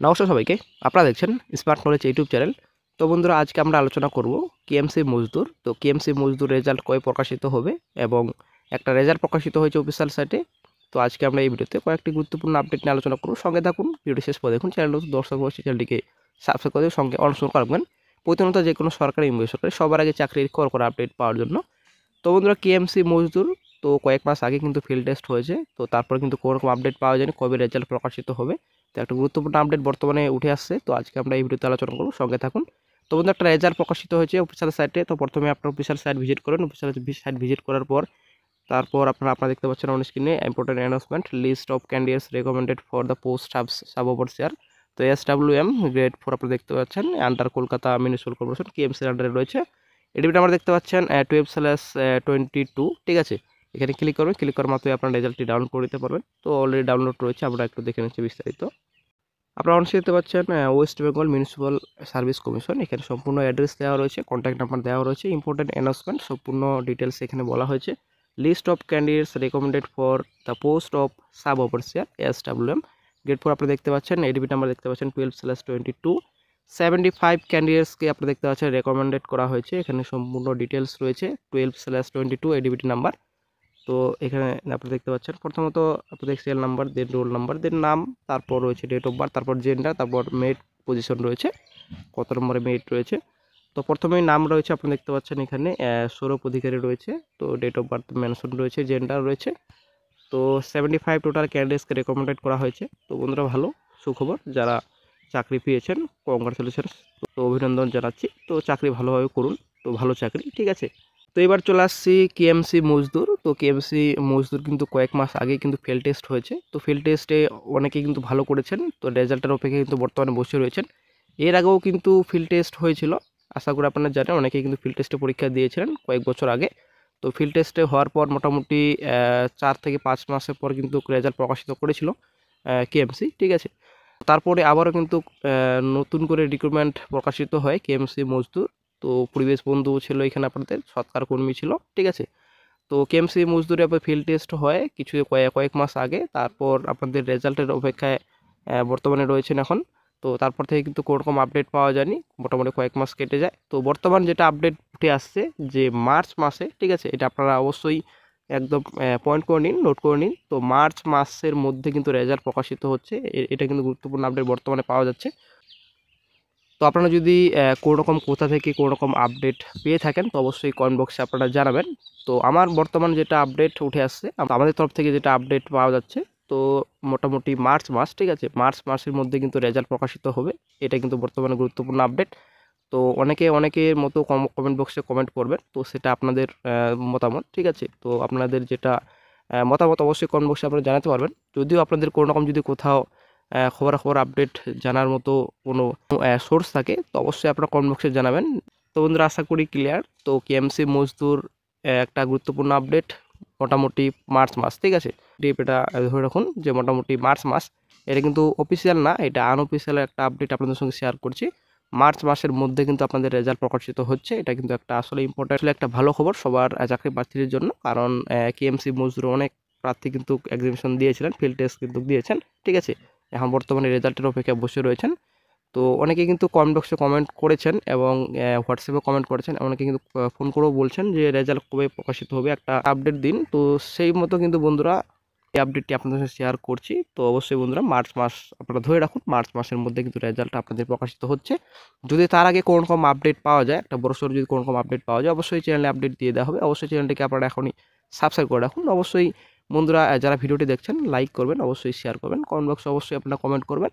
নমস্কার সবাইকে, আপনারা দেখছেন স্মার্ট নলেজ ইউটিউব চ্যানেল। তো বন্ধুরা, আজকে আমরা আলোচনা করব কেএমসি মজদুর। তো কেএমসি মজদুর রেজাল্ট কবে প্রকাশিত হবে এবং একটা রেজাল্ট প্রকাশিত হয়েছে অফিসিয়াল সাইটে। তো আজকে আমরা এই ভিডিওতে কয়েকটি গুরুত্বপূর্ণ আপডেট নিয়ে আলোচনা করব। সঙ্গে থাকুন, ভিডিওটি শেষ পর্যন্ত দেখুন। চ্যানেল নতুন দর্শক অবশ্যই চ্যানেলটিকে সাবস্ক্রাইব করে সঙ্গে অনুসরণ করবেন প্রতিনিয়ত যে কোনো সরকারি বেসরকারি সবার আগে চাকরির করা আপডেট পাওয়ার জন্য। তো বন্ধুরা, কেএমসি মজদুর তো কয়েক মাস আগে কিন্তু ফিল্ড টেস্ট হয়েছে। তো তারপর কিন্তু কোনো রকম আপডেট পাওয়া যায়নি কবে রেজাল্ট প্রকাশিত হবে। তো একটা গুরুত্বপূর্ণ আপডেট বর্তমানে উঠে আসছে। তো আজকে আমরা এই ভিডিওতে আলোচনা করব, সঙ্গে থাকুন। তো বন্ধু, একটা রেজাল্ট প্রকাশিত হয়েছে অফিসিয়াল সাইটে। তো প্রথমে আপনার অফিসিয়াল সাইট ভিজিট করুন। অফিসিয়াল সাইট ভিজিট করার পর তারপর আপনারা দেখতে পাচ্ছেন অন স্ক্রিনে important announcement, list of candidates recommended for the post sub overseer. তো SWM গ্রেড 4 আপনারা দেখতে পাচ্ছেন, আন্ডার কলকাতা মিউনিসিপাল কর্পোরেশন কেএমসির আন্ডারে রয়েছে। এডিবিটা আমরা দেখতে পাচ্ছেন 12/22, ঠিক আছে। এখানে ক্লিক করবেন, ক্লিক করার মাত্রই আপনার রেজাল্টটি ডাউনলোড করে নিতে পারবেন। তো অলরেডি ডাউনলোড রয়েছে, আমরা একটু দেখে নিচ্ছি বিস্তারিত। আপনারা অনস্ক্রিনে দেখতে পাচ্ছেন West Bengal municipal service commission. এখানে সম্পূর্ণ অ্যাড্রেস দেওয়া রয়েছে, কন্ট্যাক্ট নাম্বার দেওয়া রয়েছে, ইম্পর্টেন্ট অ্যানাউন্সমেন্ট সম্পূর্ণ ডিটেলস এখানে বলা হয়েছে। List of candidates recommended for the post of sub overseer SWM grade 4 আপনারা দেখতে পাচ্ছেন। এডিবি নাম্বার দেখতে পাচ্ছেন 12/22। 75 ক্যান্ডিডেটসকে আপনারা দেখতে পাচ্ছেন রেকমেন্ডেড করা হয়েছে। এখানে সম্পূর্ণ ডিটেলস রয়েছে 12/22 এডিবিটি নাম্বার। তো এখানে আপনারা দেখতে পাচ্ছেন প্রথমত আপনাদের সিরিয়াল নাম্বার, দেন রোল নাম্বার, দেন নাম, তারপর রয়েছে ডেট অফ বার্থ, তারপর জেন্ডার, তারপর মেরিট পজিশন রয়েছে, কত নম্বরে মেরিট রয়েছে। তো প্রথমেই নাম রয়েছে, আপনারা দেখতে পাচ্ছেন এখানে সৌরভ অধিকারী রয়েছে। তো ডেট অফ বার্থ মেনশন রয়েছে, জেন্ডার রয়েছে। তো 75 টোটাল ক্যান্ডিডেটসকে রেকমেন্ডেড করা হয়েছে। তো বন্ধুরা, ভালো সুখবর, যারা চাকরি পেয়েছেন কংগ্রাচুলেশনস, তো অভিনন্দন জানাচ্ছি। তো চাকরি ভালোভাবে করুন, তো ভালো চাকরি, ঠিক আছে। তো এবার চলে আসছি কেএমসি মজদুর। তো কেএমসি মজদুর কিন্তু কয়েক মাস আগে কিন্তু ফিল্ড টেস্ট হয়েছে। তো ফিল্ড টেস্টে অনেকে কিন্তু ভালো করেছেন। তো রেজাল্টের অপেক্ষায় কিন্তু বর্তমানে বসে রয়েছেন। এর আগেও কিন্তু ফিল্ড টেস্ট হয়েছিল, আশা করি আপনারা জানেন। অনেকে কিন্তু ফিল্ড টেস্টে পরীক্ষা দিয়েছিলেন কয়েক বছর আগে। তো ফিল্ড টেস্টে হওয়ার পর মোটামুটি 4 থেকে 5 মাসের পর কিন্তু রেজাল্ট প্রকাশিত করেছিল কেএমসি, ঠিক আছে। তারপরে আবারও কিন্তু নতুন করে রিক্রুটমেন্ট প্রকাশিত হয় কেএমসি মজদুর। তো পরিবেশ বন্ধু ছিল এখানে, আপনাদের সৎকার কর্মী ছিল, ঠিক আছে। তো কেএমসি মজদুরে আবার ফিল্ড টেস্ট হয় কয়েক মাস আগে। তারপর আপনাদের রেজাল্টের অপেক্ষায় বর্তমানে রয়েছেন এখন। তো তারপর থেকে কিন্তু কোনোরকম আপডেট পাওয়া যায়নি, মোটামুটি কয়েক মাস কেটে যায়। তো বর্তমান যেটা আপডেট উঠে আসছে যে মার্চ মাসে, ঠিক আছে, এটা আপনারা অবশ্যই একদম পয়েন্ট করে নিন, নোট করে নিন। তো মার্চ মাসের মধ্যে কিন্তু রেজাল্ট প্রকাশিত হচ্ছে, এটা কিন্তু গুরুত্বপূর্ণ আপডেট বর্তমানে পাওয়া যাচ্ছে। তো আপনারা যদি কোনো রকম কোথা থেকে কোনো রকম আপডেট পেয়ে থাকেন তো অবশ্যই কমেন্ট বক্সে আপনারা জানাবেন। তো আমার বর্তমান যেটা আপডেট উঠে আসছে, আমাদের তরফ থেকে যেটা আপডেট পাওয়া যাচ্ছে, তো মোটামুটি মার্চ মাস, ঠিক আছে, মার্চ মাসের মধ্যে কিন্তু রেজাল্ট প্রকাশিত হবে। এটা কিন্তু বর্তমানে গুরুত্বপূর্ণ আপডেট। তো অনেকের মতো কমেন্ট বক্সে কমেন্ট করবেন, তো সেটা আপনাদের মতামত, ঠিক আছে। তো আপনাদের যেটা মতামত অবশ্যই কমেন্ট বক্সে আপনারা জানাতে পারবেন। যদিও আপনাদের কোনো রকম যদি কোথাও খবরাখবর আপডেট জানার মতো কোনো সোর্স থাকে তো অবশ্যই আপনারা কমেন্ট বক্সে জানাবেন। তো বন্ধুরা, আশা করি ক্লিয়ার। তো কেএমসি মজদুর একটা গুরুত্বপূর্ণ আপডেট মোটামুটি মার্চ মাস, ঠিক আছে। এটা ধরে রাখুন যে মোটামুটি মার্চ মাস। এটা কিন্তু অফিসিয়াল না, এটা আনঅফিসিয়াল একটা আপডেট আপনাদের সঙ্গে শেয়ার করছি। মার্চ মাসের মধ্যে কিন্তু আপনাদের রেজাল্ট প্রকাশিত হচ্ছে। এটা কিন্তু একটা আসলে ইম্পর্টেন্ট, একটা ভালো খবর সবার চাকরি প্রার্থীদের জন্য। কারণ কেএমসি মজদুর অনেক প্রার্থী কিন্তু এক্সামিনেশন দিয়েছিলেন, ফিল্ড টেস্ট কিন্তু দিয়েছেন, ঠিক আছে। এখন বর্তমানে রেজাল্টের অপেক্ষায় বসে রয়েছেন। তো অনেকে কিন্তু কমেন্ট বক্সে কমেন্ট করেছেন এবং হোয়াটসঅ্যাপে কমেন্ট করেছেন, অনেকে কিন্তু ফোন করেও বলছেন যে রেজাল্ট কবে প্রকাশিত হবে, একটা আপডেট দিন। তো সেই মতো কিন্তু বন্ধুরা এই আপডেটটি আপনাদের সাথে শেয়ার করছি। তো অবশ্যই বন্ধুরা, মার্চ মাস আপনারা ধরে রাখুন, মার্চ মাসের মধ্যে কিন্তু রেজাল্ট আপনাদের প্রকাশিত হচ্ছে। যদি তার আগে কোনো রকম আপডেট পাওয়া যায়, একটা বড়সড় যদি কোনো রকম আপডেট পাওয়া যায়, অবশ্যই চ্যানেলে আপডেট দিয়ে দেওয়া হবে। অবশ্যই চ্যানেলটিকে আপনারা এখনই সাবস্ক্রাইব করে রাখুন। অবশ্যই বন্ধুরা, যারা ভিডিওটি দেখছেন লাইক করবেন, অবশ্যই শেয়ার করবেন, কমেন্ট বক্সে অবশ্যই আপনারা কমেন্ট করবেন।